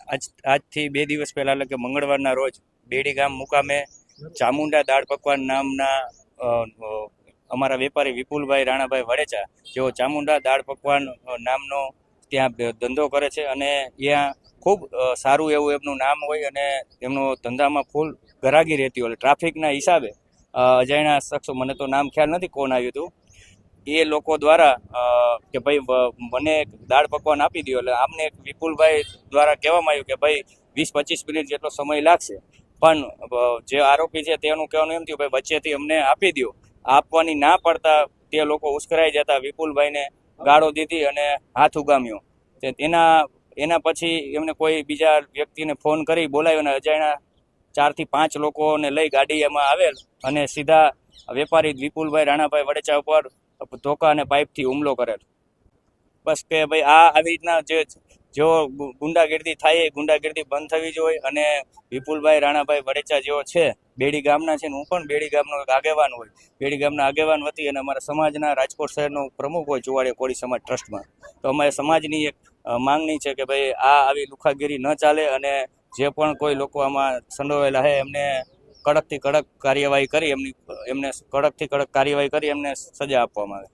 આજથી 2 દિવસ પહેલા એટલે કે મંગળવારના રોજ બેડી ગામ મુકામે ચામુંડા દાળ પકવાન નામના અમારા વેપારી વિપુલભાઈ રાણાભાઈ વડેચા, જેઓ ચામુંડા દાળ પકવાન નામનો ત્યાં ધંધો કરે છે અને ત્યાં ખૂબ સારું એવું એમનું નામ હોય અને એમનો ધંધામાં ફૂલ ગરાગી રહેતી હોય. ટ્રાફિકના હિસાબે અજાણ્યા શખ્સો, મને તો નામ ખ્યાલ નથી કોણ આવ્યું હતું, એ લોકો દ્વારા કે ભાઈ મને દાળ પકવાન આપી દો. એટલે આમને વિપુલભાઈ દ્વારા કહેવામાં આવ્યું કે ભાઈ 20-25 મિનિટ જેટલો સમય લાગશે, પણ જે આરોપી છે તેનું કહેવાનું એમ થયું ભાઈ વચ્ચેથી અમને આપી દો. આપવાની ના પડતા તે લોકો ઉશ્કેરાઈ જતા વિપુલભાઈને ગાળો દીધી અને હાથ ઉગામ્યો. એના પછી એમને કોઈ બીજા વ્યક્તિને ફોન કરી બોલાવ્યો અને અજાણ્યા 4 થી 5 લોકોને લઈ ગાડી એમાં આવેલ અને સીધા વેપારી વિપુલભાઈ રાણાભાઈ વડેચા ઉપર ધોકા અને પાઇપથી હુમલો કરેલ. બસ કે ભાઈ આવી રીતના જેઓ ગુંડાગીર્દી થાય એ ગુંડાગીર્દી બંધ થવી જોઈએ. અને વિપુલભાઈ રાણાભાઈ વડેચા જેઓ છે બેડી ગામના છે ને હું પણ બેડી ગામનો એક આગેવાન હોય, બેડી ગામના આગેવાન વતી અને અમારા સમાજના રાજકોટ શહેરનો પ્રમુખ હોય ચુવાડિયા કોળી સમાજ ટ્રસ્ટમાં, તો અમારે સમાજની એક માંગણી છે કે ભાઈ આવી લુખાગીરી ન ચાલે અને જે પણ કોઈ લોકો આમાં સંડોવાયેલા છે એમને કડકથી કડક કાર્યવાહી કરી એમને સજા આપવામાં આવે.